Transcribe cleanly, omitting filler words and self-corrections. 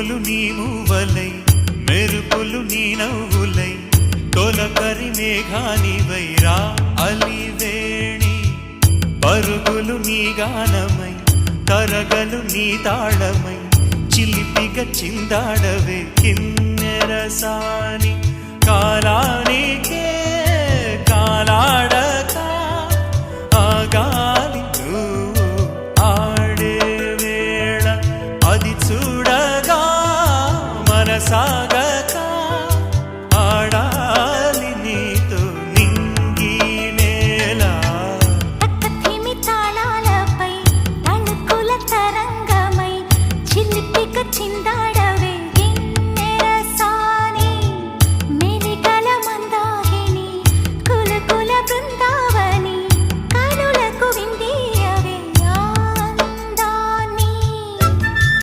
పువ్వులు నీ మూవలై మెరుపులు నీ నవ్వులై తొలకరి మేఘానివై రా అలివేణి పరుగులు నీ గానమై తరగలు నీ తాళమై చిలిపిగా చిందాడవే కిన్నెరసాని కాలానికే కాలాడక ఆగాలి నువ్వు ఆడే వేళ అది చూడగా మనసా